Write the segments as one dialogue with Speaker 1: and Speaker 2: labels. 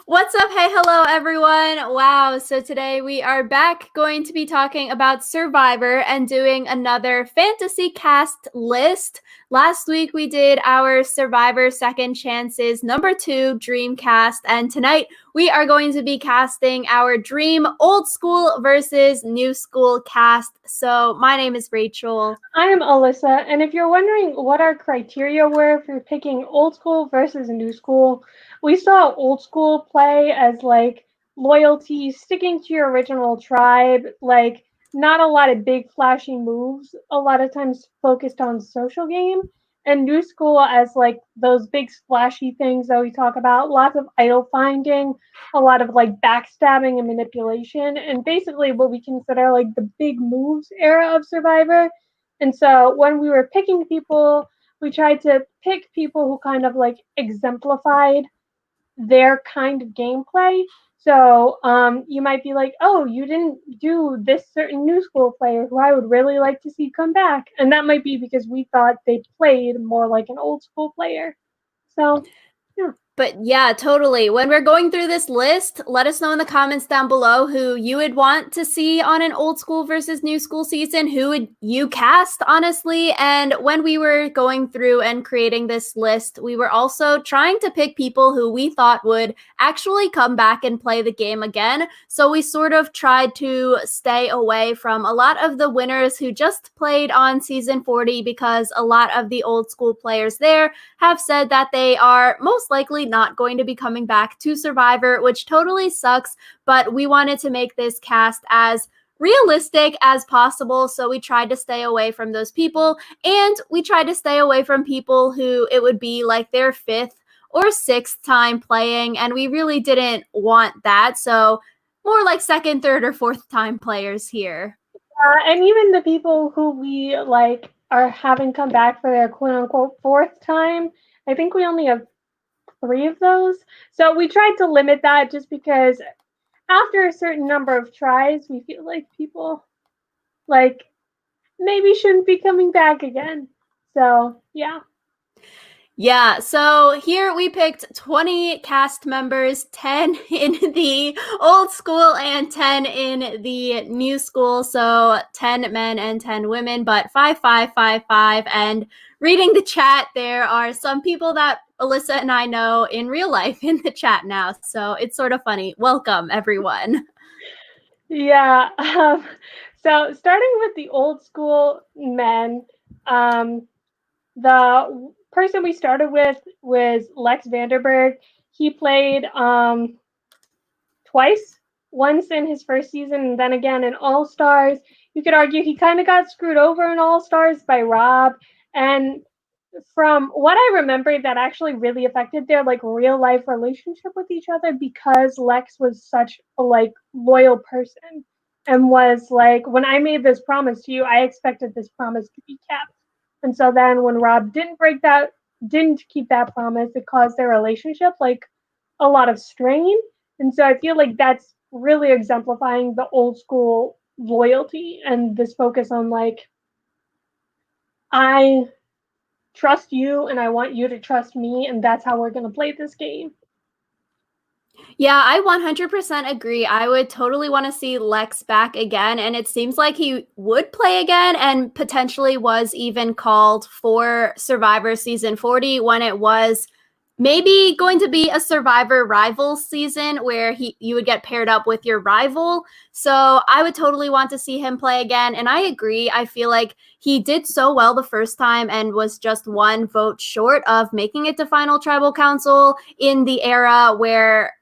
Speaker 1: What's up? Hey, hello, everyone. Wow. So today we are back going to be talking about Survivor and doing another fantasy cast list. Last week we did our Survivor Second Chances #2 Dream Cast, and tonight we are going to be casting our Dream Old School versus New School cast. So my name is Rachel.
Speaker 2: I'm Alyssa, and if you're wondering what our criteria were for picking old school versus new school, we saw old school play as like loyalty, sticking to your original tribe, like not a lot of big flashy moves, a lot of times focused on social game, and new school as like those big splashy things that we talk about, lots of idol finding, a lot of like backstabbing and manipulation, and basically what we consider like the big moves era of Survivor. And so when we were picking people, we tried to pick people who kind of like exemplified their kind of gameplay. So you might be like, oh, you didn't do this certain new school player who I would really like to see come back. And that might be because we thought they played more like an old school player. So, yeah.
Speaker 1: But yeah, totally. When we're going through this list, let us know in the comments down below who you would want to see on an old school versus new school season. Who would you cast, honestly? And when we were going through and creating this list, we were also trying to pick people who we thought would actually come back and play the game again. So we sort of tried to stay away from a lot of the winners who just played on season 40 because a lot of the old school players there have said that they are most likely not going to be coming back to Survivor, which totally sucks, but we wanted to make this cast as realistic as possible, so we tried to stay away from those people, and we tried to stay away from people who it would be like their fifth or sixth time playing, and we really didn't want that, so more like second, third, or fourth time players here.
Speaker 2: And even the people who we like are having come back for their quote unquote fourth time, I think we only have 3 of those. So we tried to limit that just because after a certain number of tries, we feel like people like maybe shouldn't be coming back again. So yeah.
Speaker 1: Yeah, so here we picked 20 cast members, 10 in the old school and 10 in the new school. So 10 men and 10 women, but 5, 5, 5, 5. And reading the chat, there are some people that Alyssa and I know in real life in the chat now. So it's sort of funny. Welcome, everyone.
Speaker 2: Yeah. So starting with the old school men, the person we started with was Lex Vanderburgh. He played twice, once in his first season and then again in All Stars. You could argue he kind of got screwed over in All Stars by Rob. And from what I remember, that actually really affected their like real life relationship with each other because Lex was such a like loyal person and was like, when I made this promise to you, I expected this promise to be kept. And so then when Rob didn't keep that promise, it caused their relationship like a lot of strain. And so I feel like that's really exemplifying the old school loyalty and this focus on like, I trust you and I want you to trust me, and that's how we're going to play this game.
Speaker 1: Yeah, I 100% agree. I would totally want to see Lex back again. And it seems like he would play again and potentially was even called for Survivor season 40 when it was maybe going to be a Survivor rival season where you would get paired up with your rival. So I would totally want to see him play again. And I agree. I feel like he did so well the first time and was just one vote short of making it to Final Tribal Council in the era where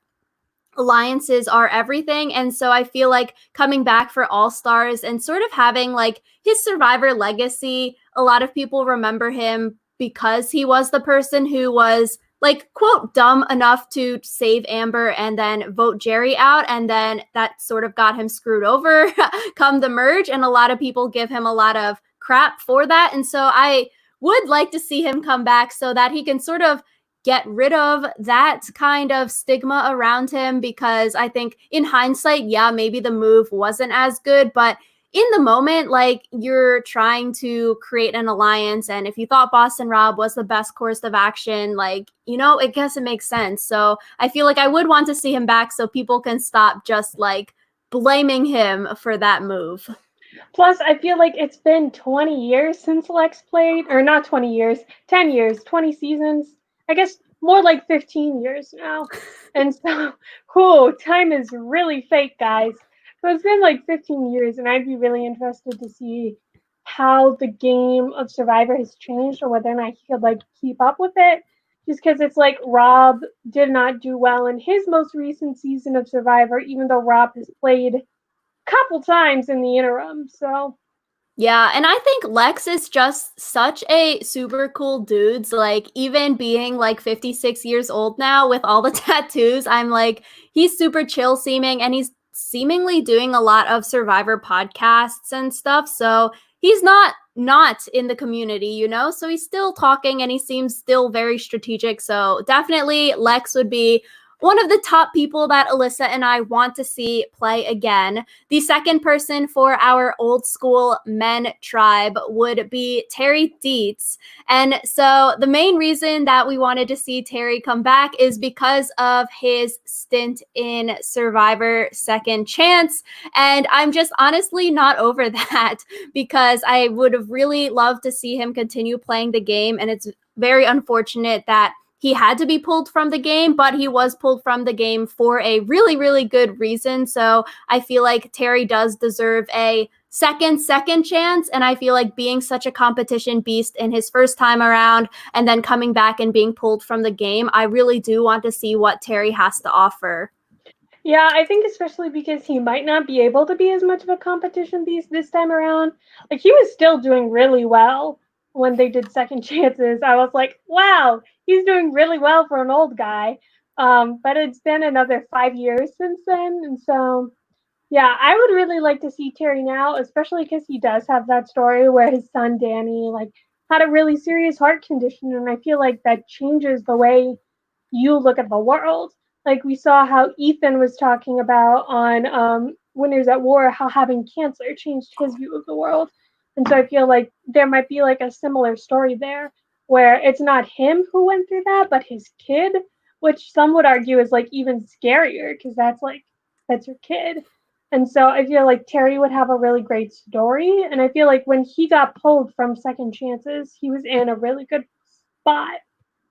Speaker 1: alliances are everything. And so I feel like coming back for All Stars and sort of having like his Survivor legacy, a lot of people remember him because he was the person who was like, quote, dumb enough to save Amber and then vote Jerry out. And then that sort of got him screwed over come the merge. And a lot of people give him a lot of crap for that. And so I would like to see him come back so that he can sort of get rid of that kind of stigma around him, because I think in hindsight, yeah, maybe the move wasn't as good, but in the moment, like, you're trying to create an alliance, and if you thought Boston Rob was the best course of action, like, I guess it makes sense. So I feel like I would want to see him back so people can stop just like blaming him for that move.
Speaker 2: Plus, I feel like it's been 20 years since Lex played, or not 20 years, 10 years, 20 seasons. I guess more like 15 years now. And so, time is really fake, guys. So it's been like 15 years, and I'd be really interested to see how the game of Survivor has changed or whether or not he could like keep up with it. Just because it's like Rob did not do well in his most recent season of Survivor, even though Rob has played couple times in the interim. So
Speaker 1: Yeah, and I think Lex is just such a super cool dude. So, like, even being like 56 years old now with all the tattoos, I'm like, he's super chill seeming, and he's seemingly doing a lot of Survivor podcasts and stuff. So he's not in the community. So he's still talking and he seems still very strategic. So definitely Lex would be one of the top people that Alyssa and I want to see play again. The second person for our old school men tribe would be Terry Dietz. And so the main reason that we wanted to see Terry come back is because of his stint in Survivor Second Chance. And I'm just honestly not over that because I would have really loved to see him continue playing the game. And it's very unfortunate that he had to be pulled from the game, but he was pulled from the game for a really, really good reason. So I feel like Terry does deserve a second chance. And I feel like being such a competition beast in his first time around and then coming back and being pulled from the game, I really do want to see what Terry has to offer.
Speaker 2: yeah, I think especially because he might not be able to be as much of a competition beast this time around. Like he was still doing really well when they did second chances. I was like, wow, he's doing really well for an old guy. But it's been another 5 years since then, and so yeah, I would really like to see Terry now, especially because he does have that story where his son Danny like had a really serious heart condition, and I feel like that changes the way you look at the world. Like we saw how Ethan was talking about on Winners at War, how having cancer changed his view of the world, and so I feel like there might be like a similar story there, where it's not him who went through that, but his kid, which some would argue is like even scarier because that's your kid. And so I feel like Terry would have a really great story. And I feel like when he got pulled from second chances, he was in a really good spot.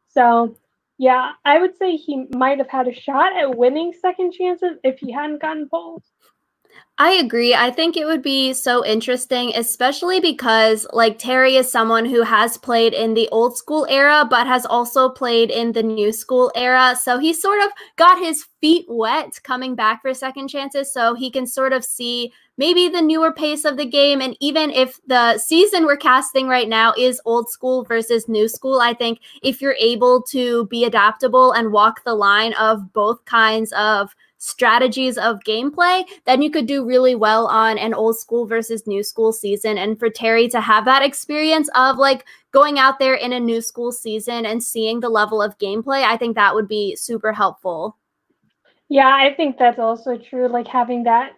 Speaker 2: So yeah, I would say he might have had a shot at winning second chances if he hadn't gotten pulled.
Speaker 1: I agree. I think it would be so interesting, especially because like Terry is someone who has played in the old school era, but has also played in the new school era. So he sort of got his feet wet coming back for second chances. So he can sort of see maybe the newer pace of the game. And even if the season we're casting right now is old school versus new school, I think if you're able to be adaptable and walk the line of both kinds of strategies of gameplay, then you could do really well on an old school versus new school season. And for Terry to have that experience of like going out there in a new school season and seeing the level of gameplay, I think that would be super helpful.
Speaker 2: Yeah, I think that's also true. Like having that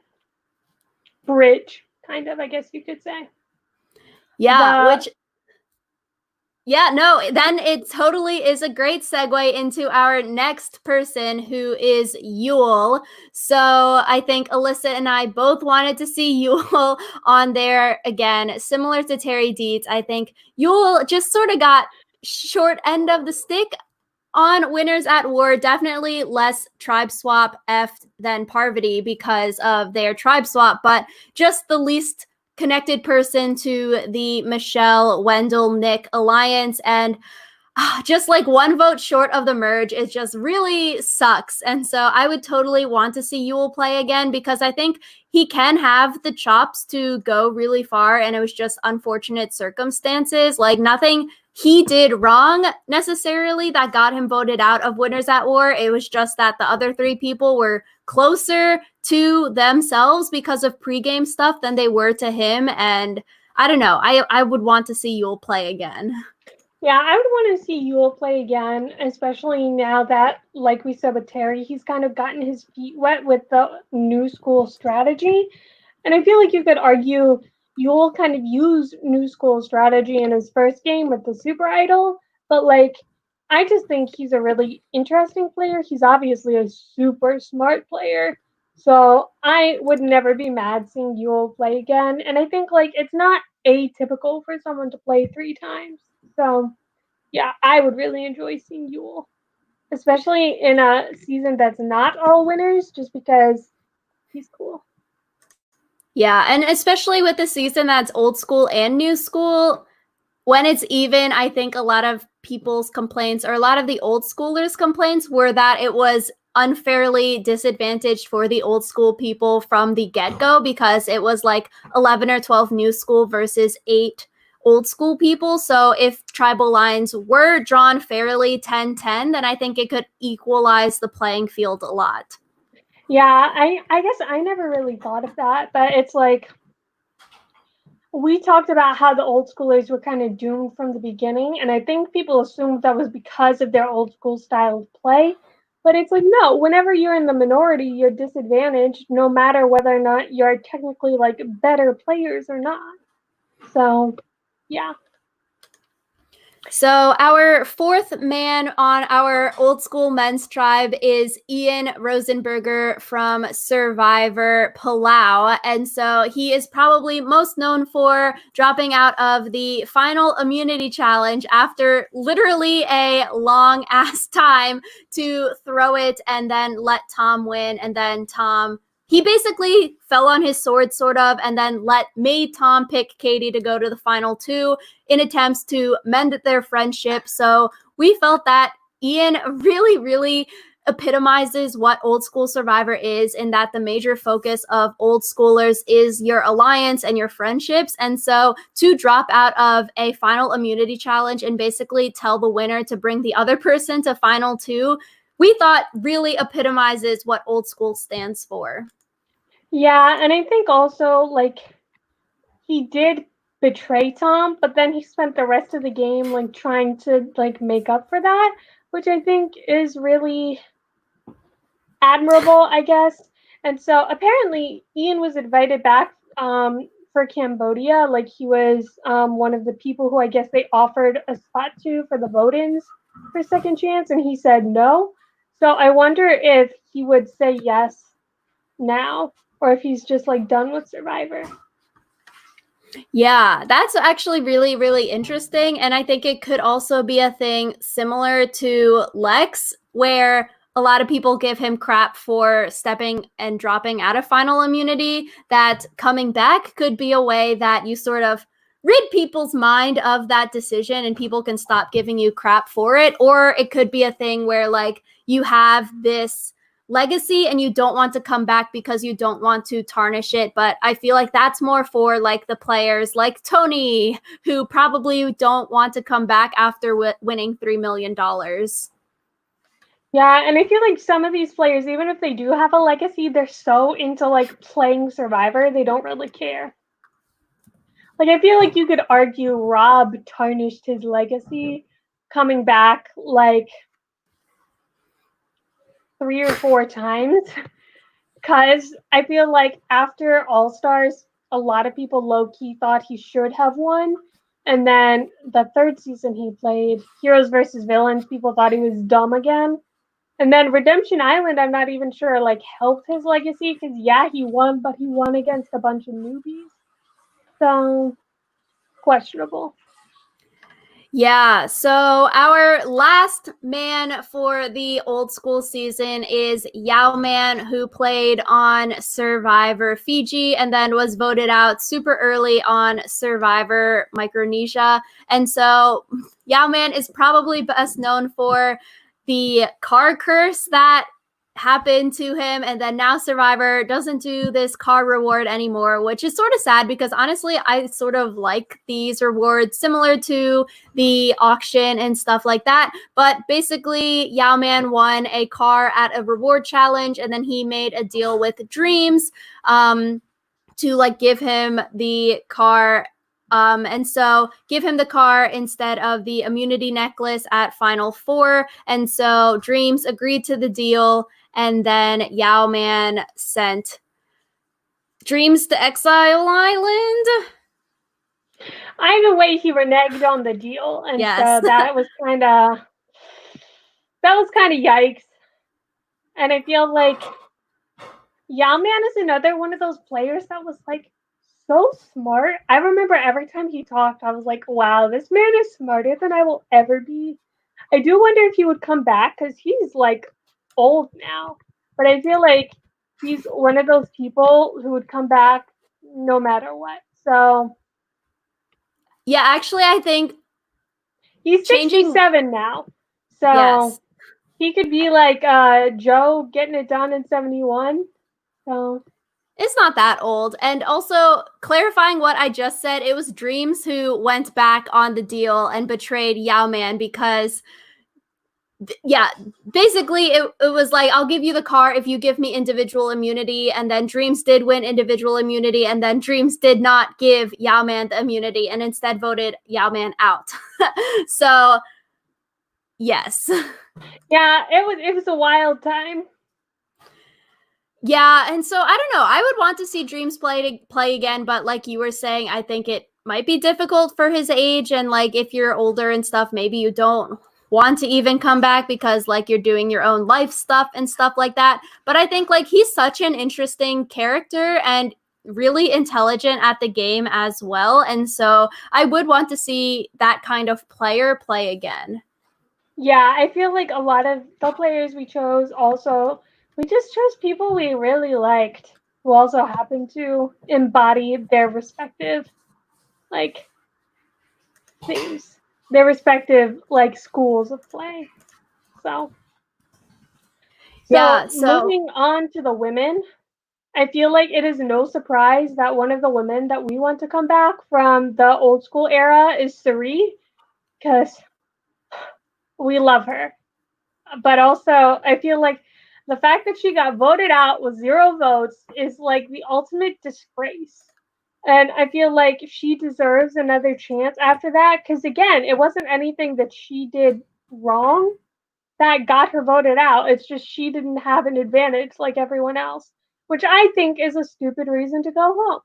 Speaker 2: bridge, kind of, I guess you could say.
Speaker 1: Yeah,
Speaker 2: The
Speaker 1: then it totally is a great segue into our next person who is Yul. So I think Alyssa and I both wanted to see Yul on there again, similar to Terry Dietz. I think Yul just sort of got short end of the stick on Winners at War. Definitely less tribe swap effed than Parvati because of their tribe swap, but just the least connected person to the Michelle, Wendell, Nick alliance. And just like one vote short of the merge, it just really sucks. And so I would totally want to see Yul play again because I think he can have the chops to go really far. And it was just unfortunate circumstances, like nothing he did wrong necessarily that got him voted out of Winners at War. It was just that the other three people were closer to themselves because of pregame stuff than they were to him. And I don't know. I would want to see Yul play again.
Speaker 2: Yeah, I would want to see Yule play again, especially now that, like we said with Terry, he's kind of gotten his feet wet with the new school strategy. And I feel like you could argue Yule kind of used new school strategy in his first game with the Super Idol, but like I just think he's a really interesting player. He's obviously a super smart player. So I would never be mad seeing Yule play again. And I think like it's not atypical for someone to play 3 times. So yeah, I would really enjoy seeing Yule, especially in a season that's not all winners, just because he's cool.
Speaker 1: Yeah, and especially with the season that's old school and new school, when it's even, I think a lot of people's complaints or a lot of the old schoolers' complaints were that it was unfairly disadvantaged for the old school people from the get-go because it was like 11 or 12 new school versus 8 old school people. So if tribal lines were drawn fairly 10-10, then I think it could equalize the playing field a lot.
Speaker 2: Yeah, I guess I never really thought of that, but it's like we talked about how the old schoolers were kind of doomed from the beginning, and I think people assumed that was because of their old school style of play. But it's like no, whenever you're in the minority, you're disadvantaged no matter whether or not you're technically like better players or not. So, yeah.
Speaker 1: So our fourth man on our old school men's tribe is Ian Rosenberger from Survivor Palau. And so he is probably most known for dropping out of the final immunity challenge after literally a long ass time to throw it and then let Tom win. And then he basically fell on his sword, sort of, and then made Tom pick Katie to go to the final 2 in attempts to mend their friendship. So we felt that Ian really, really epitomizes what old school Survivor is, in that the major focus of old schoolers is your alliance and your friendships. And so to drop out of a final immunity challenge and basically tell the winner to bring the other person to final 2, we thought really epitomizes what old school stands for.
Speaker 2: Yeah, and I think also like he did betray Tom, but then he spent the rest of the game like trying to like make up for that, which I think is really admirable, I guess. And so apparently Ian was invited back for Cambodia. Like he was one of the people who I guess they offered a spot to for the vote-ins for second chance, and he said no. So I wonder if he would say yes now, or if he's just like done with Survivor.
Speaker 1: Yeah, that's actually really, really interesting. And I think it could also be a thing similar to Lex, where a lot of people give him crap for stepping and dropping out of final immunity, that coming back could be a way that you sort of rid people's mind of that decision and people can stop giving you crap for it. Or it could be a thing where like you have this legacy and you don't want to come back because you don't want to tarnish it. But I feel like that's more for like the players like Tony, who probably don't want to come back after winning $3 million.
Speaker 2: Yeah, and I feel like some of these players, even if they do have a legacy, they're so into like playing Survivor, they don't really care. Like I feel like you could argue Rob tarnished his legacy coming back like 3 or 4 times. Because I feel like after All Stars, a lot of people low key thought he should have won. And then the third season he played, Heroes versus Villains, people thought he was dumb again. And then Redemption Island, I'm not even sure, like, helped his legacy because, yeah, he won, but he won against a bunch of newbies. So, questionable.
Speaker 1: Yeah, so our last man for the old school season is Yao Man, who played on Survivor Fiji and then was voted out super early on Survivor Micronesia. And so Yao Man is probably best known for the car curse that happened to him, and then now Survivor doesn't do this car reward anymore, which is sort of sad because honestly I sort of like these rewards similar to the auction and stuff like that. But basically Yao Man won a car at a reward challenge, and then he made a deal with Dreams to like give him the car, and so give him the car instead of the immunity necklace at Final 4. And so Dreams agreed to the deal, and then Yao Man sent Dreams to Exile Island.
Speaker 2: Either way, he reneged on the deal, and
Speaker 1: Yes.
Speaker 2: so that was kind of yikes. And I feel like Yao-Man is another one of those players that was like so smart. I remember every time he talked, I was like, wow, this man is smarter than I will ever be. I do wonder if he would come back because he's like old now. But I feel like he's one of those people who would come back no matter what. So
Speaker 1: Yeah, actually, I think
Speaker 2: he's 67 now. So
Speaker 1: yes.
Speaker 2: he could be like Joe getting it done in 71. So
Speaker 1: It's not that old. And also, clarifying what I just said, it was Dreams who went back on the deal and betrayed Yao-Man because, yeah, basically it was like, I'll give you the car if you give me individual immunity. And then Dreams did win individual immunity. And then Dreams did not give Yao-Man the immunity and instead voted Yao-Man out. So, yes.
Speaker 2: yeah, it was a wild time.
Speaker 1: Yeah, and so I don't know. I would want to see Dreams play again, but like you were saying, I think it might be difficult for his age, and like if you're older and stuff, maybe you don't want to even come back because like you're doing your own life stuff and stuff like that. But I think like he's such an interesting character and really intelligent at the game as well, and so I would want to see that kind of player play again.
Speaker 2: Yeah, I feel like a lot of the players we chose also, we just chose people we really liked who also happened to embody their respective like things, their respective like schools of play. So
Speaker 1: Yeah, so
Speaker 2: moving on to the women, I feel like it is no surprise that one of the women that we want to come back from the old school era is Surry, because we love her. But also, I feel like the fact that she got voted out with 0 votes is like the ultimate disgrace. And I feel like she deserves another chance after that, because again, it wasn't anything that she did wrong that got her voted out. It's just she didn't have an advantage like everyone else, which I think is a stupid reason to go home.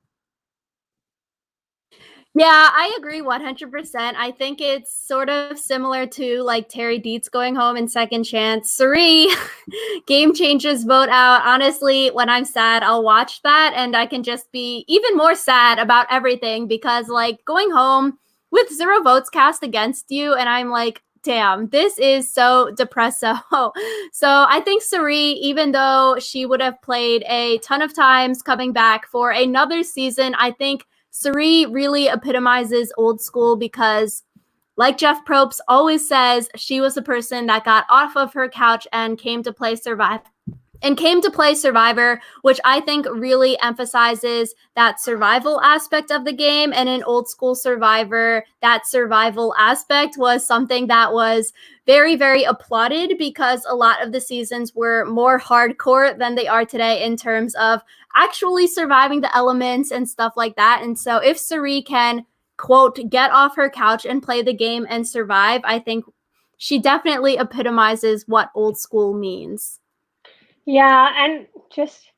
Speaker 1: yeah, I agree 100%. I think it's sort of similar to like Terry Dietz going home in Second Chance. Surry, Game Changers vote out. Honestly, when I'm sad, I'll watch that and I can just be even more sad about everything because like going home with 0 votes cast against you and I'm like, damn, this is so depresso. So I think Surry, even though she would have played a ton of times coming back for another season, I think Surry really epitomizes old school because, like Jeff Probst always says, she was a person that got off of her couch and came to play Survivor, which I think really emphasizes that survival aspect of the game. And in old school Survivor, that survival aspect was something that was very, very applauded because a lot of the seasons were more hardcore than they are today in terms of actually surviving the elements and stuff like that. And so if Surry can, quote, get off her couch and play the game and survive, I think she definitely epitomizes what old school means.
Speaker 2: Yeah, and just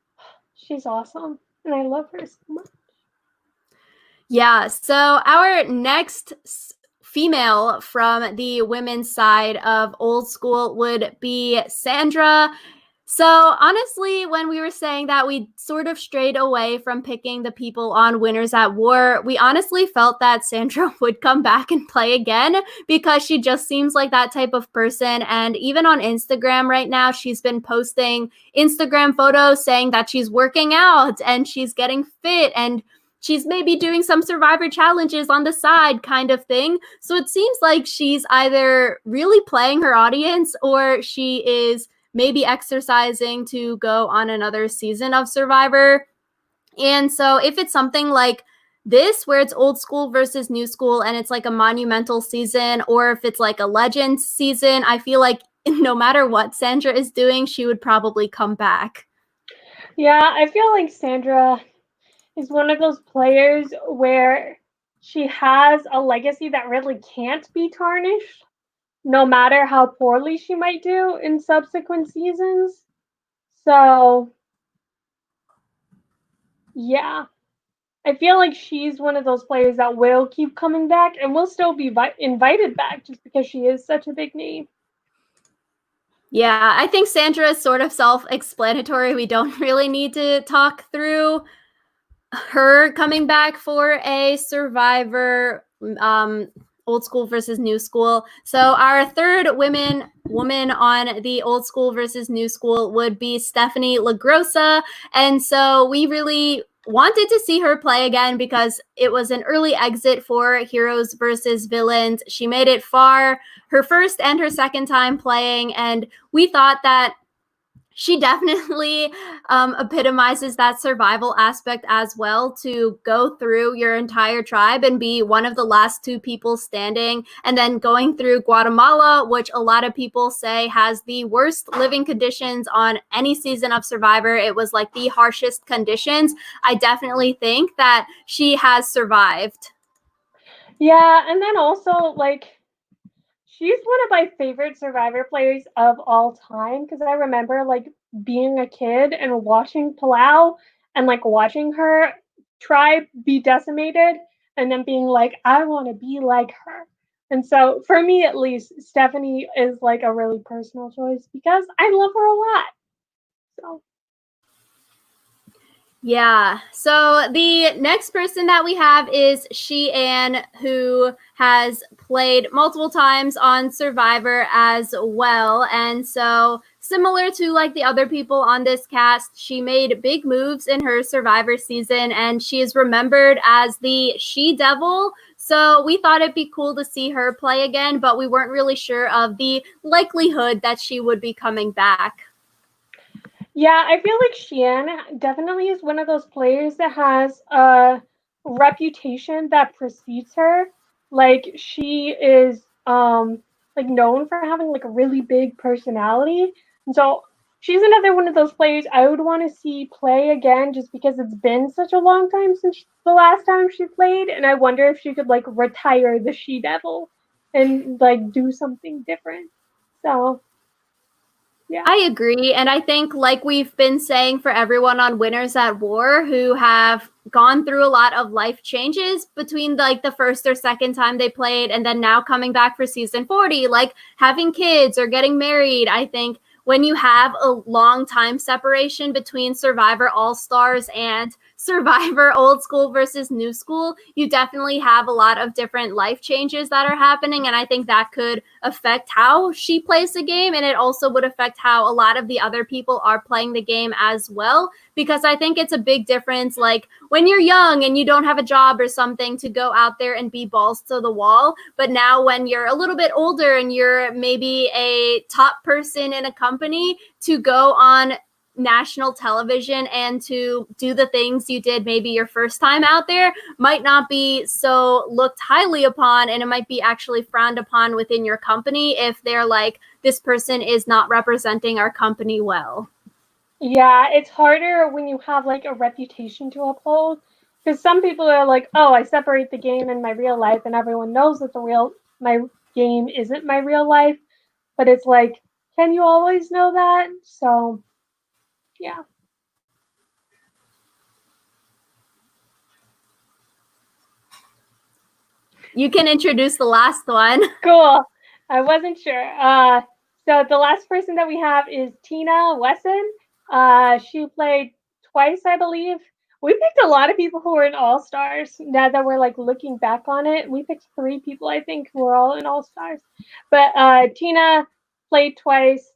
Speaker 2: she's awesome, and I love her so much.
Speaker 1: Yeah, so our next female from the women's side of old school would be Sandra. So honestly, when we were saying that we sort of strayed away from picking the people on Winners at War, we honestly felt that Sandra would come back and play again because she just seems like that type of person. And even on Instagram right now, she's been posting Instagram photos saying that she's working out and she's getting fit and she's maybe doing some Survivor challenges on the side kind of thing. So it seems like she's either really playing her audience or she is maybe exercising to go on another season of Survivor. And so if it's something like this, where it's old school versus new school and it's like a monumental season, or if it's like a legends season, I feel like no matter what Sandra is doing, she would probably come back.
Speaker 2: Yeah, I feel like Sandra is one of those players where she has a legacy that really can't be tarnished, no matter how poorly she might do in subsequent seasons. So, Yeah. I feel like she's one of those players that will keep coming back and will still be invited back just because she is such a big name.
Speaker 1: Yeah, I think Sandra is sort of self-explanatory. We don't really need to talk through her coming back for a Survivor, old school versus new school. So our third woman on the old school versus new school would be Stephanie LaGrossa. And so we really wanted to see her play again because it was an early exit for Heroes versus Villains. She made it far her first and her second time playing, and we thought that she definitely epitomizes that survival aspect as well, to go through your entire tribe and be one of the last two people standing, and then going through Guatemala, which a lot of people say has the worst living conditions on any season of Survivor. It was like the harshest conditions. I definitely think that she has survived.
Speaker 2: Yeah, and then also, like, she's one of my favorite Survivor players of all time because I remember, like, being a kid and watching Palau and, like, watching her tribe be decimated and then being like, I want to be like her. And so, for me at least, Stephanie is, like, a really personal choice because I love her a lot. So.
Speaker 1: Yeah. So the next person that we have is Sheehan, who has played multiple times on Survivor as well. And so, similar to like the other people on this cast, she made big moves in her Survivor season, and she is remembered as the She Devil. So we thought it'd be cool to see her play again, but we weren't really sure of the likelihood that she would be coming back.
Speaker 2: Yeah, I feel like Sheehan definitely is one of those players that has a reputation that precedes her. Like she is like known for having like a really big personality. And so she's another one of those players I would want to see play again just because it's been such a long time since the last time she played, and I wonder if she could like retire the She Devil and like do something different. So, yeah.
Speaker 1: I agree. And I think, like we've been saying for everyone on Winners at War who have gone through a lot of life changes between like the first or second time they played and then now coming back for season 40, like having kids or getting married, I think when you have a long time separation between Survivor All Stars and Survivor Old School versus New School, you definitely have a lot of different life changes that are happening. And I think that could affect how she plays the game. And it also would affect how a lot of the other people are playing the game as well. Because I think it's a big difference, like when you're young and you don't have a job or something, to go out there and be balls to the wall. But now when you're a little bit older and you're maybe a top person in a company, to go on national television and to do the things you did maybe your first time out there might not be so looked highly upon, and it might be actually frowned upon within your company if they're like, this person is not representing our company well.
Speaker 2: Yeah, it's harder when you have like a reputation to uphold because some people are like, "Oh, I separate the game and my real life," and everyone knows that my game isn't my real life. But it's like, can you always know that? So, yeah.
Speaker 1: You can introduce the last one.
Speaker 2: Cool. I wasn't sure. So the last person that we have is Tina Wesson. She played twice, I believe. We picked a lot of people who were in All Stars. Now that we're like looking back on it, we picked 3 people, I think, who were all in All Stars. But Tina played twice.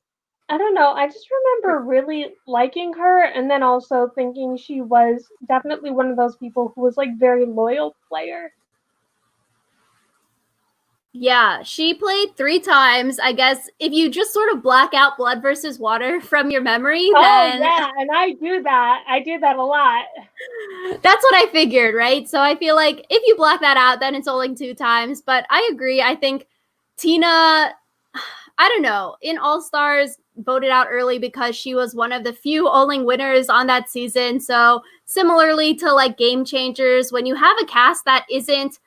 Speaker 2: I don't know. I just remember really liking her, and then also thinking she was definitely one of those people who was like very loyal player.
Speaker 1: Yeah, she played 3 times. I guess if you just sort of black out Blood versus Water from your memory,
Speaker 2: Oh
Speaker 1: then
Speaker 2: yeah, and I do that. I do that a lot.
Speaker 1: that's what I figured, right? So I feel like if you block that out, then it's only 2 times. But I agree. I think Tina, I don't know, in All Stars voted out early because she was one of the few Oling winners on that season. So similarly to like Game Changers, when you have a cast that isn't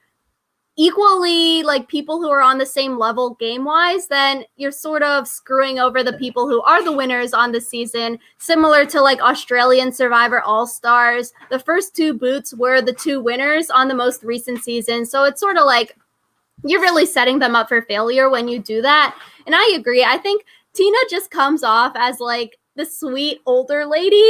Speaker 1: equally like people who are on the same level game-wise, then you're sort of screwing over the people who are the winners on the season, similar to like Australian Survivor All-Stars. The first 2 boots were the 2 winners on the most recent season, so it's sort of like you're really setting them up for failure when you do that. And I agree. I think Tina just comes off as like the sweet older lady.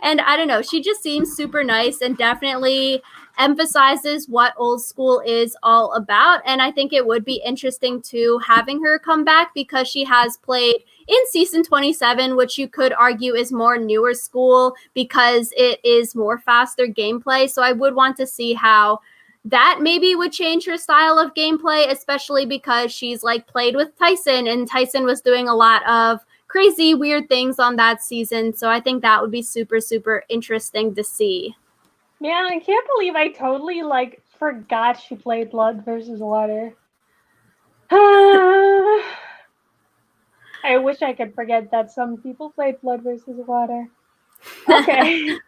Speaker 1: And I don't know, she just seems super nice and definitely emphasizes what old school is all about. And I think it would be interesting to having her come back because she has played in season 27, which you could argue is more newer school because it is more faster gameplay. So I would want to see how that maybe would change her style of gameplay, especially because she's like played with Tyson and Tyson was doing a lot of crazy, weird things on that season. So I think that would be super, super interesting to see.
Speaker 2: Man, I can't believe I totally like forgot she played Blood versus Water. I wish I could forget that some people played Blood versus Water. Okay.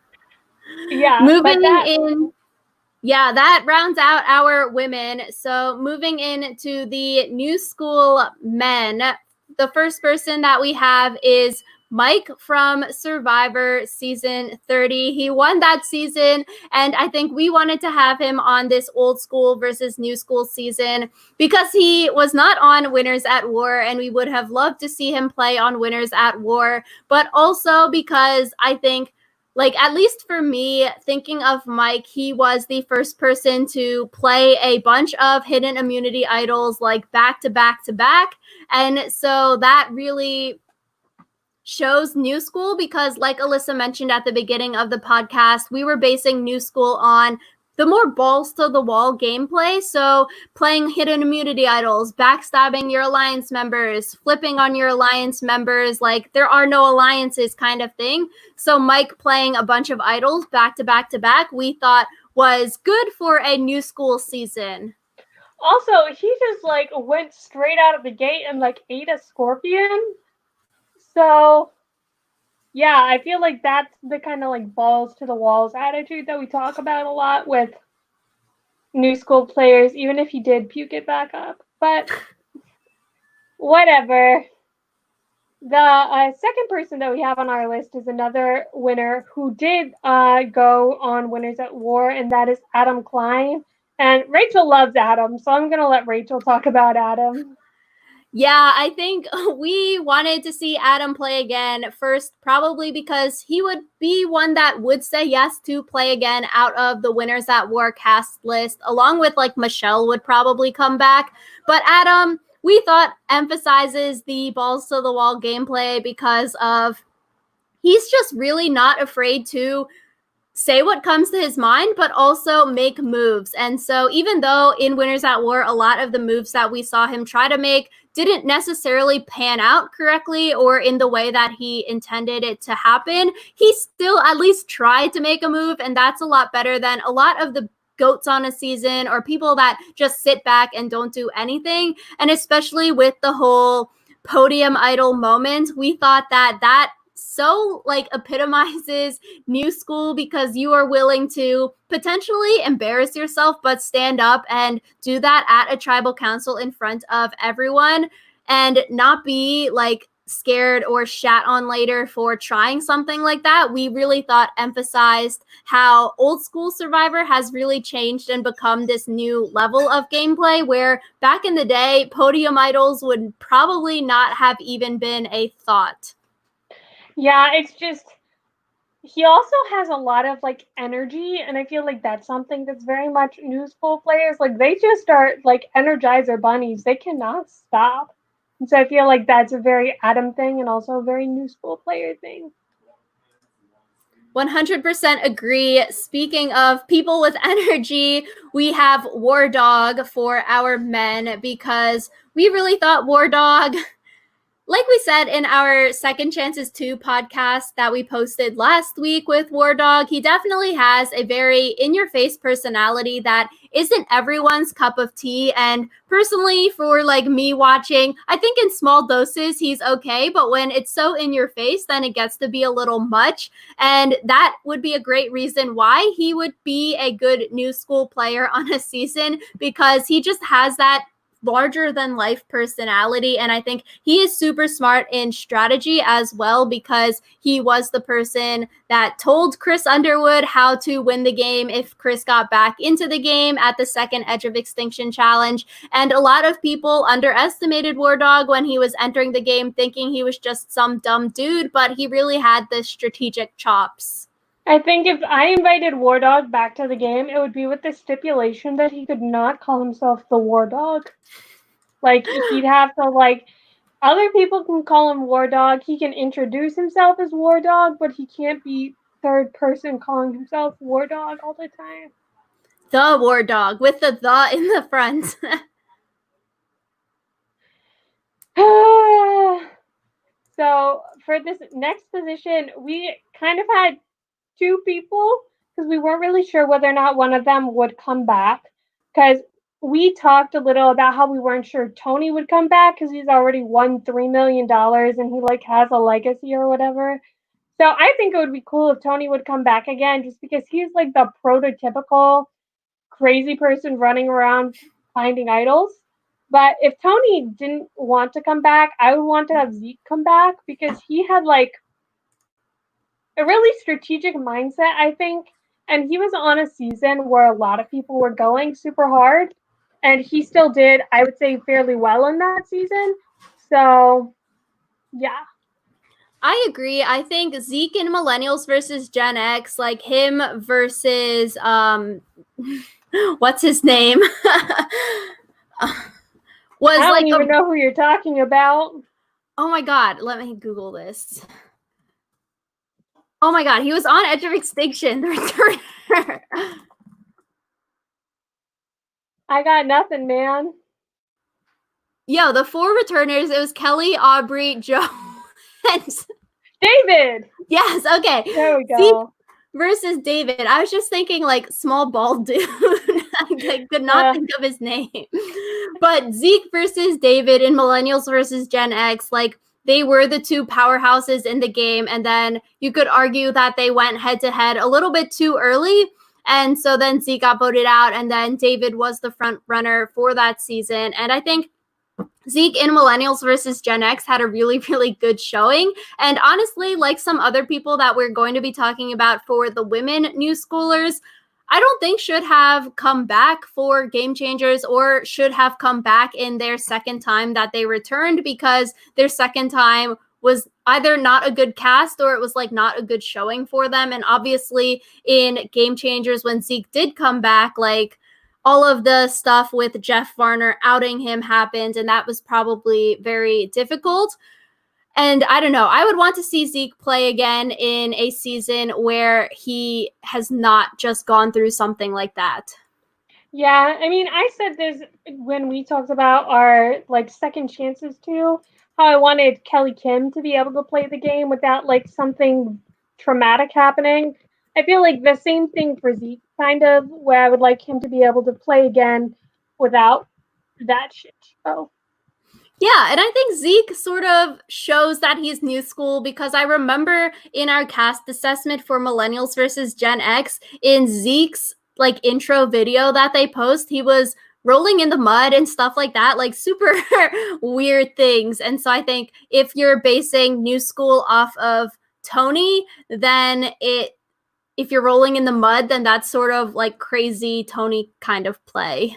Speaker 2: Yeah.
Speaker 1: Moving in. Yeah, that rounds out our women. So moving into the new school men, the first person that we have is Mike from Survivor season 30. He won that season, and I think we wanted to have him on this old school versus new school season because he was not on Winners at War, and we would have loved to see him play on Winners at War, but also because I think, like, at least for me, thinking of Mike, he was the first person to play a bunch of hidden immunity idols like back to back to back. And so that really shows new school because, like Alyssa mentioned at the beginning of the podcast, we were basing new school on the more balls to the wall gameplay. So playing hidden immunity idols, backstabbing your alliance members, flipping on your alliance members, like there are no alliances kind of thing. So Mike playing a bunch of idols back to back to back, we thought was good for a new school season.
Speaker 2: Also, he just like went straight out of the gate and like ate a scorpion. So yeah, I feel like that's the kind of like balls to the walls attitude that we talk about a lot with new school players, even if he did puke it back up. But whatever. The second person that we have on our list is another winner who did go on Winners at War, and that is Adam Klein. And Rachel loves Adam, so I'm going to let Rachel talk about Adam.
Speaker 1: Yeah, I think we wanted to see Adam play again first, probably because he would be one that would say yes to play again out of the Winners at War cast list, along with like Michelle would probably come back. But Adam, we thought, emphasizes the balls to the wall gameplay because of he's just really not afraid to say what comes to his mind, but also make moves. And so even though in Winners at War, a lot of the moves that we saw him try to make didn't necessarily pan out correctly or in the way that he intended it to happen, he still at least tried to make a move. And that's a lot better than a lot of the goats on a season or people that just sit back and don't do anything. And especially with the whole podium idol moment, we thought that so like epitomizes new school because you are willing to potentially embarrass yourself but stand up and do that at a tribal council in front of everyone and not be like scared or shat on later for trying something like that. We really thought emphasized how old school Survivor has really changed and become this new level of gameplay where back in the day podium idols would probably not have even been a thought.
Speaker 2: Yeah, it's just he also has a lot of like energy, and I feel like that's something that's very much new school players. Like they just start like Energizer bunnies; they cannot stop. And so I feel like that's a very Adam thing, and also a very new school player thing.
Speaker 1: 100% agree. Speaking of people with energy, we have War Dog for our men because we really thought War Dog like we said in our Second Chances 2 podcast that we posted last week with War Dog, he definitely has a very in-your-face personality that isn't everyone's cup of tea. And personally, for like me watching, I think in small doses he's okay, but when it's so in your face, then it gets to be a little much. And that would be a great reason why he would be a good new school player on a season, because he just has that larger than life personality. And I think he is super smart in strategy as well, because he was the person that told Chris Underwood how to win the game if Chris got back into the game at the second Edge of Extinction challenge. And a lot of people underestimated War Dog when he was entering the game, thinking he was just some dumb dude, but he really had the strategic chops.
Speaker 2: I think if I invited War Dog back to the game, it would be with the stipulation that he could not call himself the War Dog. Like, he'd have to, like, other people can call him War Dog. He can introduce himself as War Dog, but he can't be third person calling himself War Dog all the time.
Speaker 1: The War Dog with the in the front.
Speaker 2: So for this next position, we kind of had two people because we weren't really sure whether or not one of them would come back, because we talked a little about how we weren't sure Tony would come back because he's already won $3 million and he like has a legacy or whatever. So I think it would be cool if Tony would come back again, just because he's like the prototypical crazy person running around finding idols. But if Tony didn't want to come back, I would want to have Zeke come back, because he had like a really strategic mindset, I think. And he was on a season where a lot of people were going super hard. And he still did, I would say, fairly well in that season. So, yeah.
Speaker 1: I agree. I think Zeke in Millennials versus Gen X, like him versus what's his name?
Speaker 2: I don't even know who you're talking about.
Speaker 1: Oh my god, let me Google this. Oh my god, he was on Edge of Extinction, the returner.
Speaker 2: I got nothing, man.
Speaker 1: Yo, the 4 returners, it was Kelly, Aubrey, Joe, and
Speaker 2: David!
Speaker 1: Yes, okay.
Speaker 2: There we go.
Speaker 1: Zeke versus David. I was just thinking like small bald dude. I could not think of his name. But Zeke versus David in Millennials versus Gen X, like they were the two powerhouses in the game. And then you could argue that they went head to head a little bit too early. And so then Zeke got voted out, and then David was the front runner for that season. And I think Zeke in Millennials versus Gen X had a really, really good showing. And honestly, like some other people that we're going to be talking about for the women new schoolers, I don't think should have come back for Game Changers or should have come back in their second time that they returned, because their second time was either not a good cast or it was like not a good showing for them. And obviously in Game Changers, when Zeke did come back, like all of the stuff with Jeff Varner outing him happened, and that was probably very difficult. And I don't know, I would want to see Zeke play again in a season where he has not just gone through something like that.
Speaker 2: Yeah, I mean, I said this when we talked about our like second chances too, how I wanted Kelly Kim to be able to play the game without like something traumatic happening. I feel like the same thing for Zeke, kind of, where I would like him to be able to play again without that shit show.
Speaker 1: Yeah, and I think Zeke sort of shows that he's new school, because I remember in our cast assessment for Millennials versus Gen X, in Zeke's like intro video that they post, he was rolling in the mud and stuff like that, like super weird things. And so I think if you're basing new school off of Tony, then if you're rolling in the mud, then that's sort of like crazy Tony kind of play.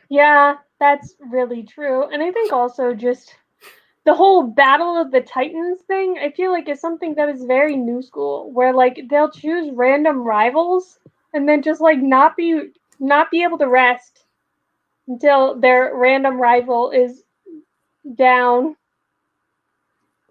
Speaker 2: Yeah, that's really true. And I think also just the whole Battle of the Titans thing, I feel like is something that is very new school, where like they'll choose random rivals and then just like not be able to rest until their random rival is down.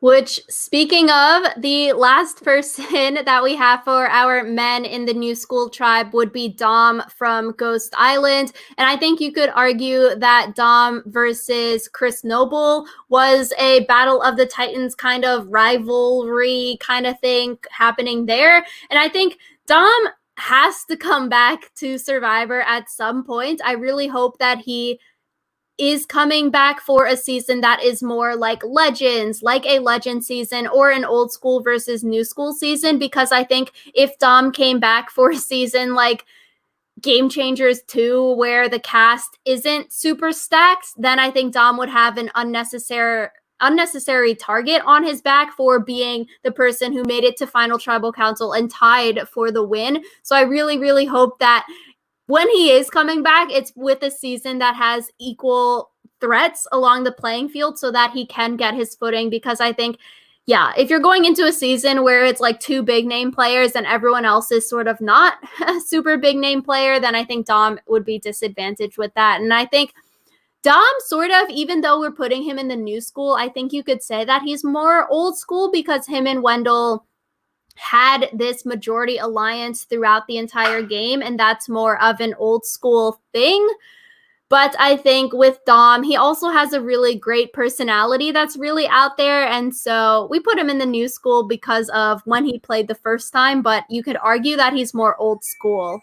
Speaker 1: Which, speaking of, the last person that we have for our men in the new school tribe would be Dom from Ghost Island. And I think you could argue that Dom versus Chris Noble was a Battle of the Titans kind of rivalry kind of thing happening there. And I think Dom has to come back to Survivor at some point. I really hope that he is coming back for a season that is more like Legends, like a Legend season or an old school versus new school season, because I think if Dom came back for a season like Game Changers 2, where the cast isn't super stacked, then I think Dom would have an unnecessary target on his back for being the person who made it to Final Tribal Council and tied for the win. So I really, really hope that when he is coming back, it's with a season that has equal threats along the playing field so that he can get his footing. Because I think, yeah, if you're going into a season where it's like 2 big name players and everyone else is sort of not a super big name player, then I think Dom would be disadvantaged with that. And I think Dom sort of, even though we're putting him in the new school, I think you could say that he's more old school because him and Wendell had this majority alliance throughout the entire game, and that's more of an old school thing. But I think with Dom, he also has a really great personality that's really out there, and so we put him in the new school because of when he played the first time, but you could argue that he's more old school.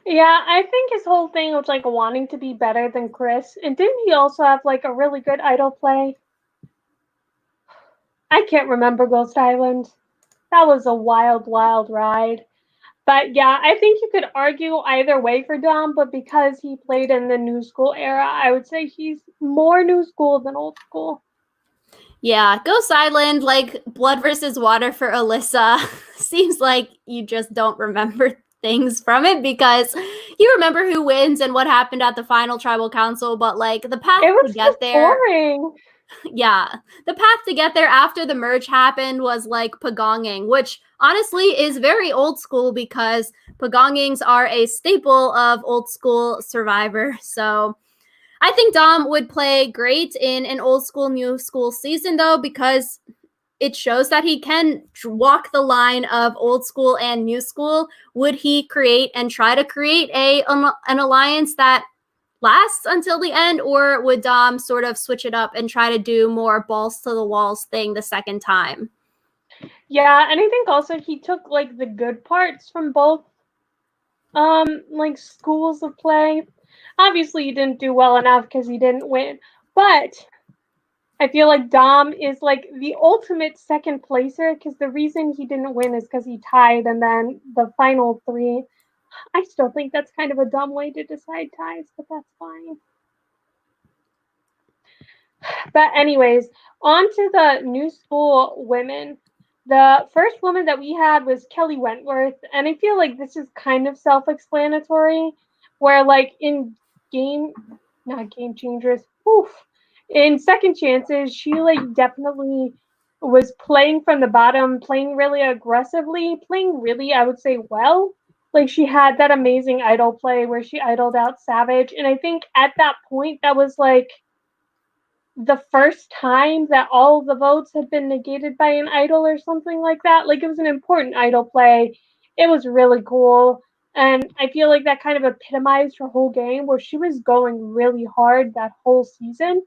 Speaker 2: Yeah, I think his whole thing was like wanting to be better than Chris. And didn't he also have like a really good idol play? I can't remember Ghost Island. That was a wild, wild ride. But yeah, I think you could argue either way for Dom, but because he played in the new school era, I would say he's more new school than old school.
Speaker 1: Yeah, Ghost Island, like blood versus water for Alyssa. Seems like you just don't remember things from it because you remember who wins and what happened at the final tribal council, but like the path to get there.
Speaker 2: Boring.
Speaker 1: Yeah, the path to get there after the merge happened was like pagonging, which honestly is very old school because pagongings are a staple of old school Survivor. So I think Dom would play great in an old school, new school season, though, because it shows that he can walk the line of old school and new school. Would he create and try to create an alliance that lasts until the end, or would Dom sort of switch it up and try to do more balls to the walls thing the second time?
Speaker 2: Yeah, and I think also he took like the good parts from both like schools of play. Obviously he didn't do well enough because he didn't win, but I feel like Dom is like the ultimate second placer because the reason he didn't win is because he tied, and then the final 3, I still think that's kind of a dumb way to decide ties, but that's fine. But anyways, on to the new school women. The first woman that we had was Kelly Wentworth, and I feel like this is kind of self-explanatory, where like in not Game Changers, in Second Chances, she like definitely was playing from the bottom, playing really aggressively, playing really, I would say, well. Like she had that amazing idol play where she idoled out Savage, and I think at that point that was like the first time that all the votes had been negated by an idol or something like that. Like it was an important idol play. It was really cool. And I feel like that kind of epitomized her whole game where she was going really hard that whole season.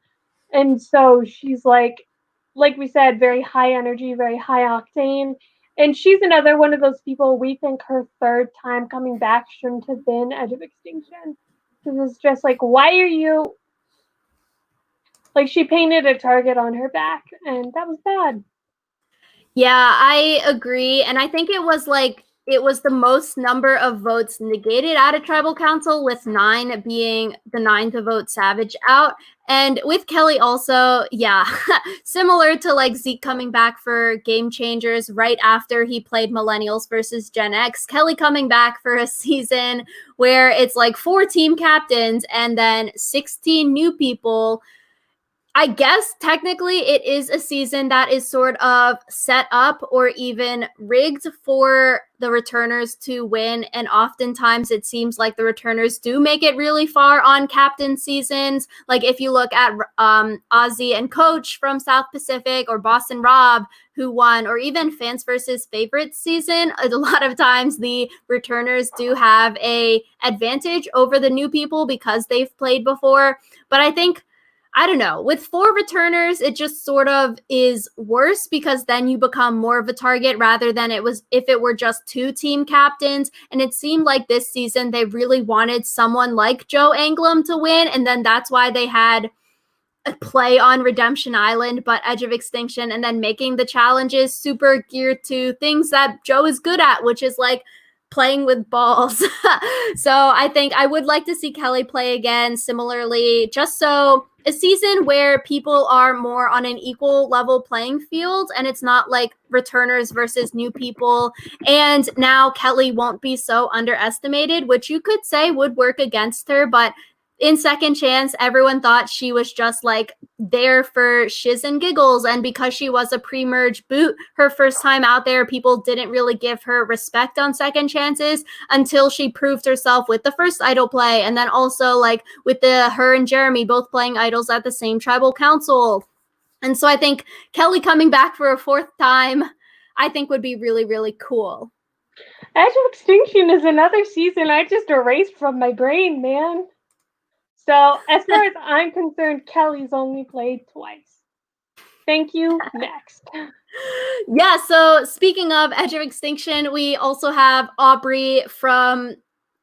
Speaker 2: And so she's like we said, very high energy, very high octane. And she's another one of those people we think her third time coming back shouldn't have been Edge of Extinction. Because it's just like, why are you like she painted a target on her back, and that was bad.
Speaker 1: Yeah, I agree. And I think it was the most number of votes negated at a tribal council, with 9 being the 9 to vote Savage out. And with Kelly also, yeah, similar to like Zeke coming back for Game Changers right after he played Millennials versus Gen X, Kelly coming back for a season where it's like 4 team captains and then 16 new people. I guess technically it is a season that is sort of set up or even rigged for the returners to win. And oftentimes it seems like the returners do make it really far on captain seasons. Like if you look at Ozzy and Coach from South Pacific or Boston Rob, who won, or even Fans versus Favorites season, a lot of times the returners do have a advantage over the new people because they've played before. But I think, I don't know, with 4 returners, it just sort of is worse because then you become more of a target rather than it was if it were just 2 team captains. And it seemed like this season they really wanted someone like Joe Anglim to win. And then that's why they had a play on Redemption Island, but Edge of Extinction, and then making the challenges super geared to things that Joe is good at, which is like playing with balls. So I think I would like to see Kelly play again similarly, just so a season where people are more on an equal level playing field and it's not like returners versus new people. And now Kelly won't be so underestimated, which you could say would work against her, but in Second Chance, everyone thought she was just like there for shiz and giggles. And because she was a pre-merge boot, her first time out there, people didn't really give her respect on Second Chances until she proved herself with the first idol play. And then also like with her and Jeremy both playing idols at the same tribal council. And so I think Kelly coming back for a 4th time, I think would be really, really cool.
Speaker 2: Edge of Extinction is another season I just erased from my brain, man. So, as far as I'm concerned, Kelly's only played twice. Thank you. Next.
Speaker 1: Yeah, so speaking of Edge of Extinction, we also have Aubrey from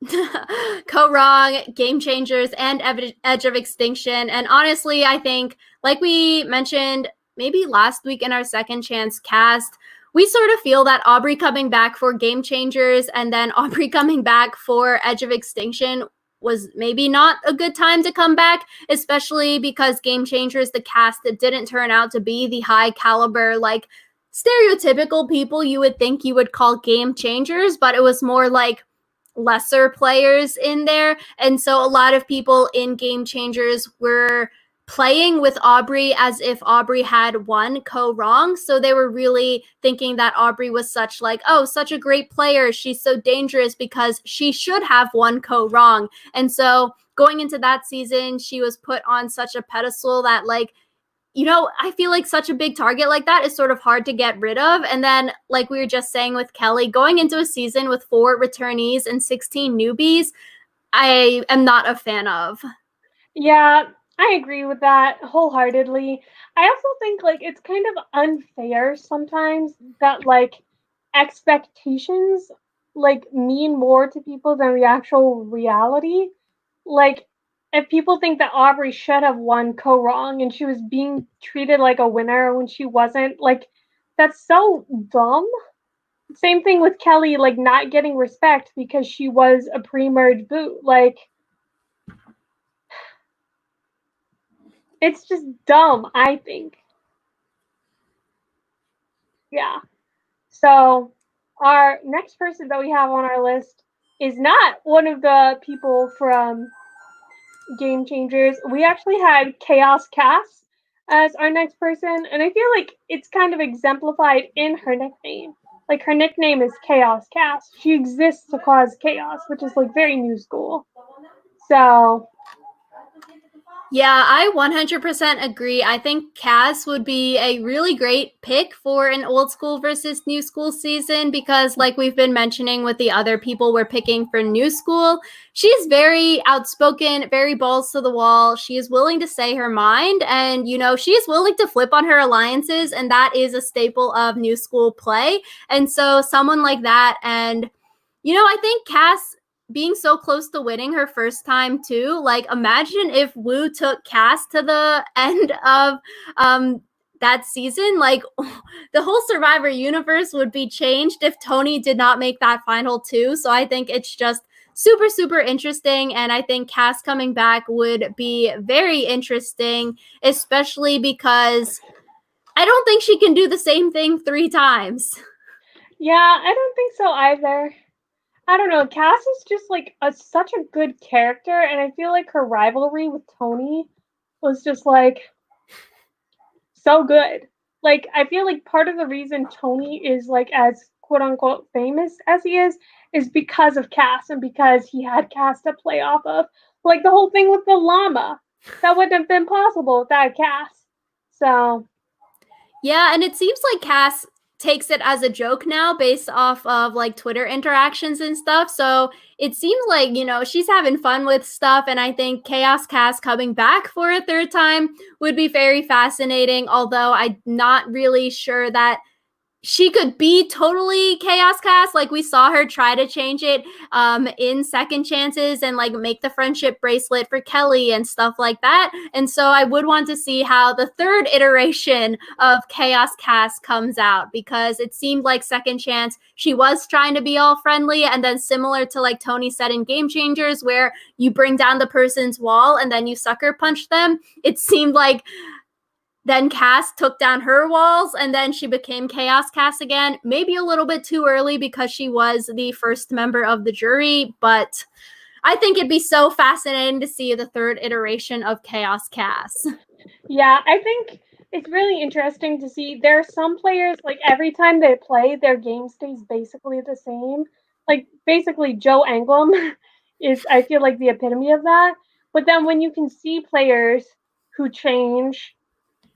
Speaker 1: Go Wrong, Game Changers, and Edge of Extinction. And honestly, I think, like we mentioned maybe last week in our Second Chance cast, we sort of feel that Aubrey coming back for Game Changers and then Aubrey coming back for Edge of Extinction was maybe not a good time to come back, especially because Game Changers, the cast, that didn't turn out to be the high caliber, like stereotypical people you would think you would call game changers, but it was more like lesser players in there. And so a lot of people in Game Changers were playing with Aubrey as if Aubrey had one wrong. So they were really thinking that Aubrey was such like, oh, such a great player. She's so dangerous because she should have one wrong. And so going into that season, she was put on such a pedestal that like, you know, I feel like such a big target like that is sort of hard to get rid of. And then, like we were just saying with Kelly, going into a season with 4 returnees and 16 newbies, I am not a fan of.
Speaker 2: Yeah, I agree with that wholeheartedly. I also think like it's kind of unfair sometimes that like expectations like mean more to people than the actual reality. Like if people think that Aubrey should have won wrong and she was being treated like a winner when she wasn't, like that's so dumb. Same thing with Kelly, like not getting respect because she was a pre-merge boot. Like it's just dumb, I think. Yeah. So our next person that we have on our list is not one of the people from Game Changers. We actually had Chaos Kass as our next person, and I feel like it's kind of exemplified in her nickname. Like her nickname is Chaos Kass. She exists to cause chaos, which is like very new school. So
Speaker 1: Yeah, I 100% agree. I think Kass would be a really great pick for an old school versus new school season because, like we've been mentioning with the other people we're picking for new school, she's very outspoken, very balls to the wall. She is willing to say her mind, and, you know, she is willing to flip on her alliances, and that is a staple of new school play. And so, someone like that, and, you know, I think Kass being so close to winning her first time too. Like, imagine if Wu took Kass to the end of that season. Like, the whole Survivor universe would be changed if Tony did not make that final 2. So I think it's just super, super interesting. And I think Kass coming back would be very interesting, especially because I don't think she can do the same thing 3 times.
Speaker 2: yeah, I don't think so either. I don't know. Kass is just like such a good character, and I feel like her rivalry with Tony was just like so good. Like, I feel like part of the reason Tony is like as quote unquote famous as he is because of Kass and because he had Kass to play off of. Like the whole thing with the llama. That wouldn't have been possible without Kass. So
Speaker 1: Yeah, and it seems like Kass takes it as a joke now based off of like Twitter interactions and stuff. So it seems like, she's having fun with stuff. And I think Chaos Kass coming back for a third time would be very fascinating. Although I'm not really sure that she could be totally Chaos Kass. Like we saw her try to change it in Second Chances and like make the friendship bracelet for Kelly and stuff like that. And so I would want to see how the third iteration of Chaos Kass comes out, because it seemed like Second Chance, she was trying to be all friendly, and then similar to like Tony said in Game Changers, where you bring down the person's wall and then you sucker punch them. It seemed like then Kass took down her walls, and then she became Chaos Kass again. Maybe a little bit too early because she was the first member of the jury, but I think it'd be so fascinating to see the third iteration of Chaos Kass.
Speaker 2: yeah, I think it's really interesting to see. There are some players, like every time they play, their game stays basically the same. Like basically Joe Anglim is, I feel like, the epitome of that. But then when you can see players who change,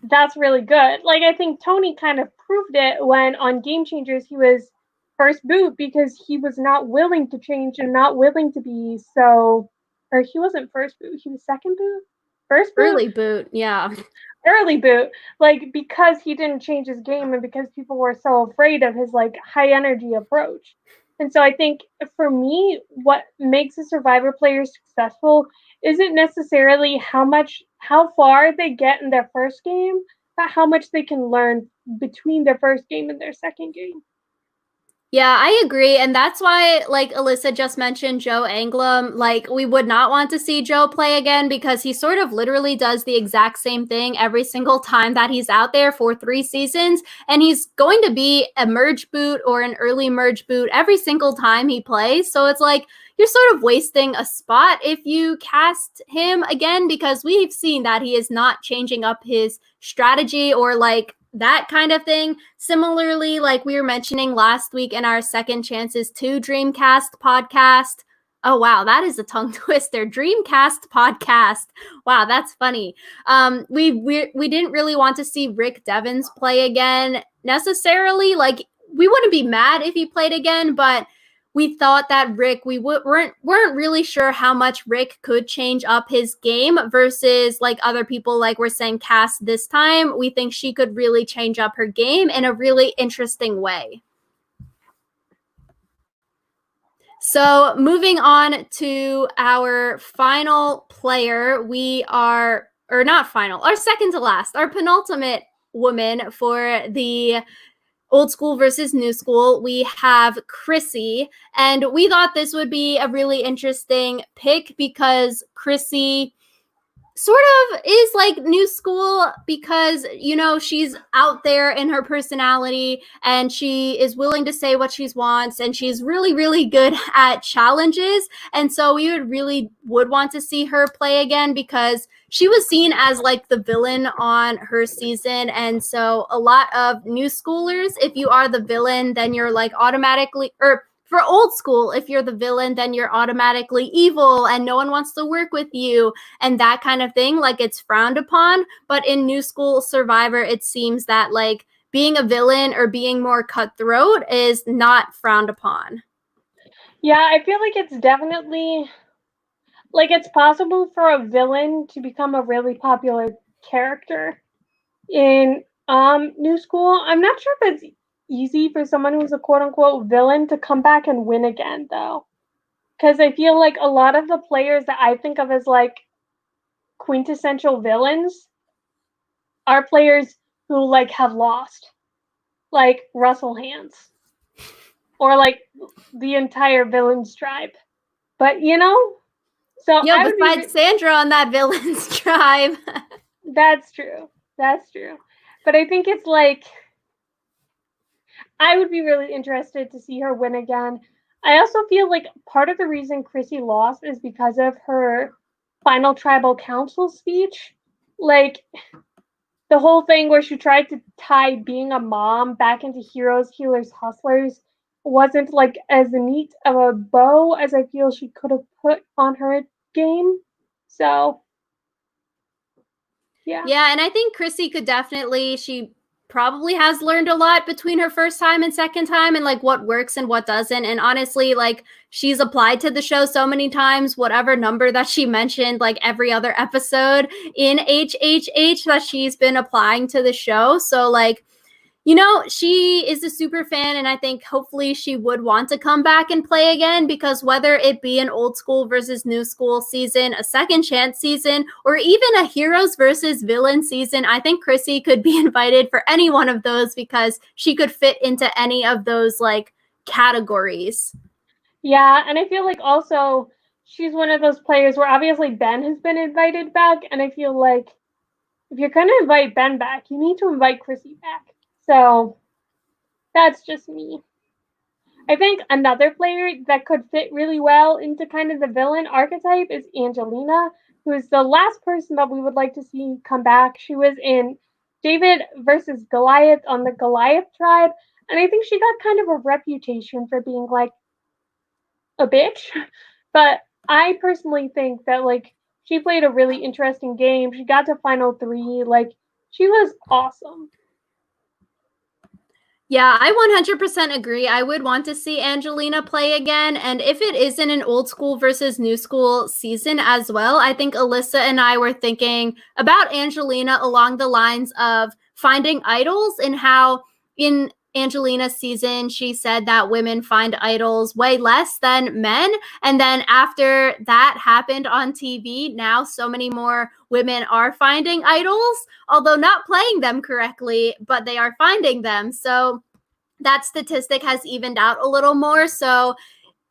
Speaker 2: that's really good. Like I think Tony kind of proved it when on Game Changers he was first boot because he was not willing to change and not willing to be so, or he wasn't first boot, he was second boot? First boot?
Speaker 1: Early boot, yeah.
Speaker 2: Early boot, like because he didn't change his game and because people were so afraid of his like high energy approach. And so I think for me, what makes a Survivor player successful isn't necessarily how far they get in their first game, but how much they can learn between their first game and their second game.
Speaker 1: Yeah, I agree. And that's why, like Alyssa just mentioned, Joe Anglim, like we would not want to see Joe play again because he sort of literally does the exact same thing every single time that he's out there for 3 seasons. And he's going to be a merge boot or an early merge boot every single time he plays. So it's like you're sort of wasting a spot if you cast him again, because we've seen that he is not changing up his strategy or like that kind of thing. Similarly, like we were mentioning last week in our Second Chances 2 Dreamcast podcast. Oh, wow, that is a tongue twister. Dreamcast podcast. Wow, that's funny. We didn't really want to see Rick Devens play again necessarily. Like, we wouldn't be mad if he played again, but we thought that Rick, weren't really sure how much Rick could change up his game versus like other people, like we're saying Kass this time. We think she could really change up her game in a really interesting way. So moving on to our final player, our second to last, our penultimate woman for the Old School versus New School, we have Chrissy. And we thought this would be a really interesting pick because Chrissy sort of is like New School because, she's out there in her personality and she is willing to say what she wants and she's really, really good at challenges. And so we would want to see her play again because she was seen as like the villain on her season. And so a lot of New Schoolers, if you are the villain, then you're like automatically, or for Old School, if you're the villain, then you're automatically evil and no one wants to work with you and that kind of thing. Like it's frowned upon. But in New School Survivor, it seems that like being a villain or being more cutthroat is not frowned upon.
Speaker 2: Yeah, I feel like it's definitely like it's possible for a villain to become a really popular character in New School. I'm not sure if it's easy for someone who's a quote unquote villain to come back and win again though. Because I feel like a lot of the players that I think of as like quintessential villains are players who like have lost. Like Russell Hands. Or like the entire villains tribe. But so
Speaker 1: Yo, besides Sandra on that villain's tribe.
Speaker 2: That's true. That's true. But I think it's like I would be really interested to see her win again. I also feel like part of the reason Chrissy lost is because of her final tribal council speech. Like the whole thing where she tried to tie being a mom back into Heroes, Healers, Hustlers wasn't like as neat of a bow as I feel she could have put on her game. So, yeah.
Speaker 1: Yeah, and I think Chrissy could definitely, she probably has learned a lot between her first time and second time and like what works and what doesn't. And honestly, like she's applied to the show so many times, whatever number that she mentioned, like every other episode in HHH that she's been applying to the show. So like, you know, she is a super fan, and I think hopefully she would want to come back and play again, because whether it be an old school versus new school season, a second chance season, or even a heroes versus villain season, I think Chrissy could be invited for any one of those because she could fit into any of those like categories.
Speaker 2: Yeah, and I feel like also she's one of those players where obviously Ben has been invited back, and I feel like if you're going to invite Ben back, you need to invite Chrissy back. So that's just me. I think another player that could fit really well into kind of the villain archetype is Angelina, who is the last person that we would like to see come back. She was in David versus Goliath on the Goliath tribe, and I think she got kind of a reputation for being like a bitch. But I personally think that like she played a really interesting game. She got to final 3. Like she was awesome.
Speaker 1: Yeah, I 100% agree. I would want to see Angelina play again. And if it isn't an old school versus new school season as well, I think Alyssa and I were thinking about Angelina along the lines of finding idols, and how in Angelina's season, she said that women find idols way less than men. And then after that happened on TV, now so many more women are finding idols, although not playing them correctly, but they are finding them. So that statistic has evened out a little more. So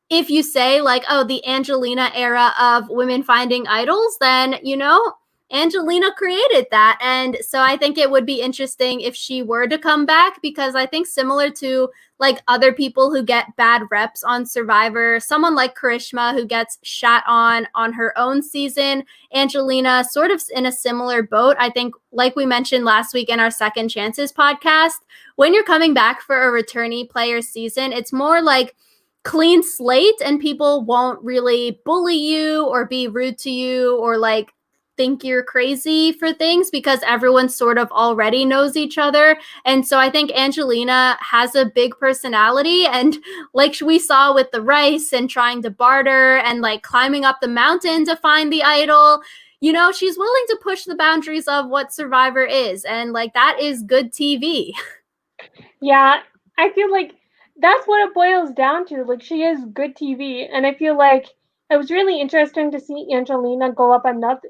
Speaker 1: if you say like, oh, the Angelina era of women finding idols, then, you know, Angelina created that. And so I think it would be interesting if she were to come back, because I think similar to like other people who get bad reps on Survivor, someone like Karishma who gets shat on her own season, Angelina sort of in a similar boat. I think, like we mentioned last week in our Second Chances podcast, when you're coming back for a returnee player season, it's more like clean slate, and people won't really bully you or be rude to you or like think you're crazy for things, because everyone sort of already knows each other. And so I think Angelina has a big personality, and like we saw with the rice and trying to barter and like climbing up the mountain to find the idol, you know, she's willing to push the boundaries of what Survivor is, and like that is good TV.
Speaker 2: Yeah, I feel like that's what it boils down to. Like she is good TV, and I feel like it was really interesting to see Angelina go up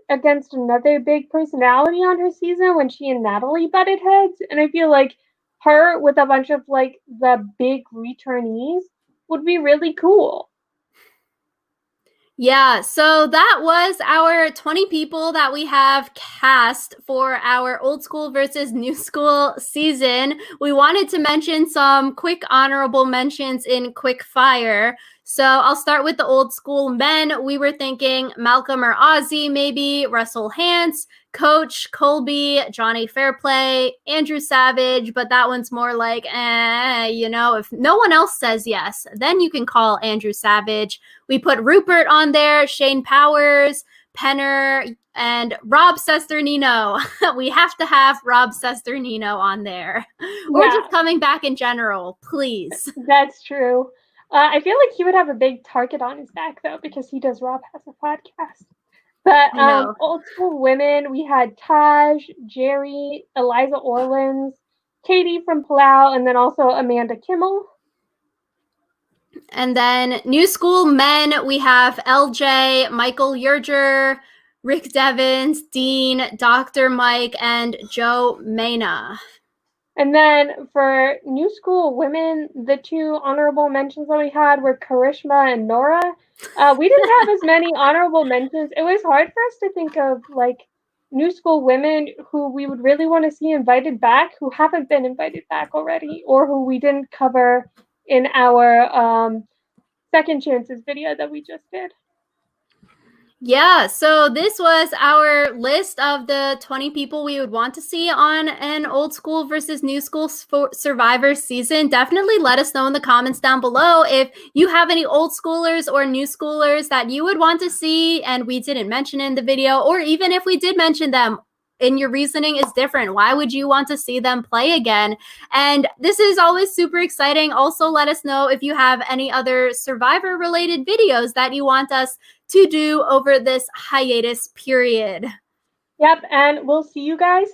Speaker 2: against another big personality on her season when she and Natalie butted heads. And I feel like her with a bunch of like the big returnees would be really cool.
Speaker 1: Yeah, so that was our 20 people that we have cast for our old school versus new school season. We wanted to mention some quick honorable mentions in quick fire. So I'll start with the old school men. We were thinking Malcolm or Ozzy, maybe Russell Hantz, Coach, Colby, Johnny Fairplay, Andrew Savage, but that one's more like, you know, if no one else says yes, then you can call Andrew Savage. We put Rupert on there, Shane Powers, Penner, and Rob Sesternino. We have to have Rob Sesternino on there. Or
Speaker 2: Yeah,
Speaker 1: just coming back in general, please.
Speaker 2: that's true. I feel like he would have a big target on his back though, because he does Rob has a podcast. But
Speaker 1: I know.
Speaker 2: old school women, we had Taj, Jerry, Eliza Orleans, Katie from Palau, and then also Amanda Kimmel.
Speaker 1: And then new school men, we have LJ, Michael Yerger, Rick Devins, Dean, Dr. Mike, and Joe Mena.
Speaker 2: And then for new school women, the 2 honorable mentions that we had were Karishma and Nora. We didn't have as many honorable mentions. It was hard for us to think of like new school women who we would really want to see invited back, who haven't been invited back already, or who we didn't cover in our Second Chances video that we just did.
Speaker 1: Yeah, so this was our list of the 20 people we would want to see on an old school versus new school Survivor season. Definitely let us know in the comments down below if you have any old schoolers or new schoolers that you would want to see and we didn't mention in the video, or even if we did mention them and your reasoning is different. Why would you want to see them play again? And this is always super exciting. Also, let us know if you have any other Survivor related videos that you want us to do over this hiatus period.
Speaker 2: Yep, and we'll see you guys